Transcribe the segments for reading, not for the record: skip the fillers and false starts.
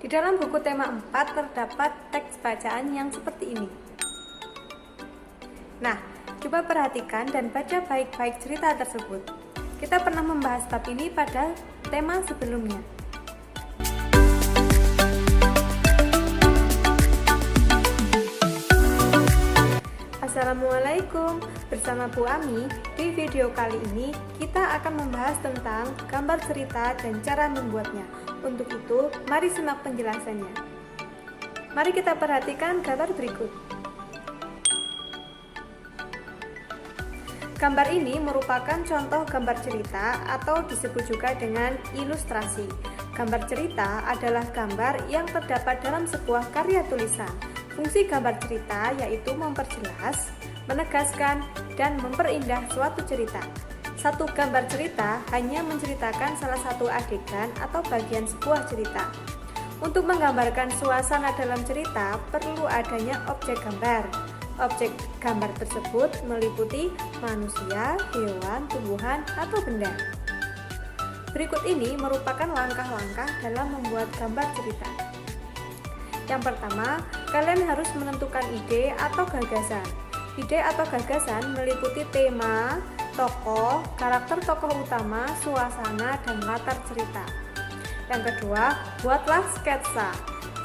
Di dalam buku tema 4 terdapat teks bacaan yang seperti ini. Nah, coba perhatikan dan baca baik-baik cerita tersebut. Kita pernah membahas bab ini pada tema sebelumnya. Assalamualaikum, bersama Bu Ami. Di video kali ini kita akan membahas tentang gambar cerita dan cara membuatnya. Untuk itu, mari simak penjelasannya. Mari kita perhatikan gambar berikut. Gambar ini merupakan contoh gambar cerita atau disebut juga dengan ilustrasi. Gambar cerita adalah gambar yang terdapat dalam sebuah karya tulisan. Fungsi gambar cerita yaitu memperjelas, menegaskan, dan memperindah suatu cerita. Satu gambar cerita hanya menceritakan salah satu adegan atau bagian sebuah cerita. Untuk menggambarkan suasana dalam cerita, perlu adanya objek gambar. Objek gambar tersebut meliputi manusia, hewan, tumbuhan, atau benda. Berikut ini merupakan langkah-langkah dalam membuat gambar cerita. Yang pertama, kalian harus menentukan ide atau gagasan. Ide atau gagasan meliputi tema, tokoh, karakter tokoh utama, suasana, dan latar cerita. Yang kedua, buatlah sketsa.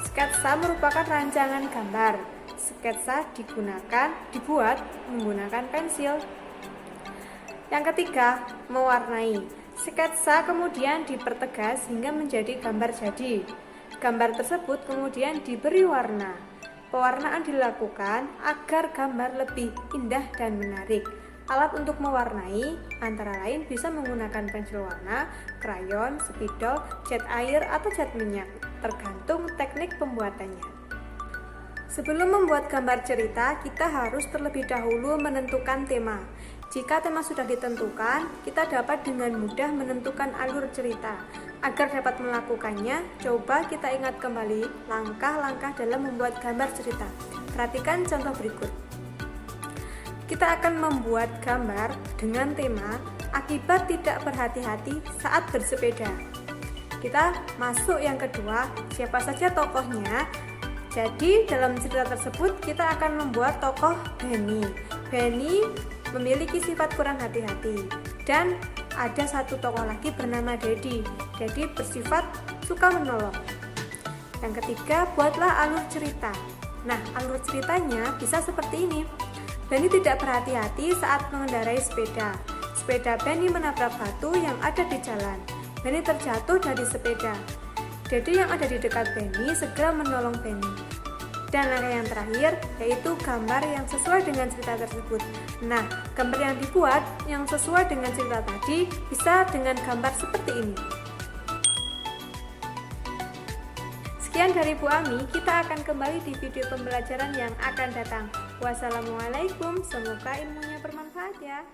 Sketsa merupakan rancangan gambar. Sketsa dibuat menggunakan pensil. Yang ketiga, mewarnai. Sketsa kemudian dipertegas hingga menjadi gambar jadi. Gambar tersebut kemudian diberi warna. Pewarnaan dilakukan agar gambar lebih indah dan menarik. Alat untuk mewarnai antara lain bisa menggunakan pensil warna, krayon, spidol, cat air, atau cat minyak, tergantung teknik pembuatannya. Sebelum membuat gambar cerita, kita harus terlebih dahulu menentukan tema. Jika tema sudah ditentukan, kita dapat dengan mudah menentukan alur cerita. Agar dapat melakukannya, coba kita ingat kembali langkah-langkah dalam membuat gambar cerita. Perhatikan contoh berikut. Kita akan membuat gambar dengan tema akibat tidak berhati-hati saat bersepeda. Kita masuk yang kedua, siapa saja tokohnya. Jadi dalam cerita tersebut kita akan membuat tokoh Benny. Benny memiliki sifat kurang hati-hati dan ada satu tokoh lagi bernama Dedi. Dedi bersifat suka menolong. Yang ketiga, buatlah alur cerita. Nah, alur ceritanya bisa seperti ini. Benny tidak berhati-hati saat mengendarai sepeda. Sepeda Benny menabrak batu yang ada di jalan. Benny terjatuh dari sepeda. Dedi yang ada di dekat Benny segera menolong Benny. Dan langkah yang terakhir yaitu gambar yang sesuai dengan cerita tersebut. Nah, gambar yang dibuat yang sesuai dengan cerita tadi bisa dengan gambar seperti ini. Sekian dari Bu Ami, kita akan kembali di video pembelajaran yang akan datang. Wassalamualaikum, semoga ilmunya bermanfaat ya.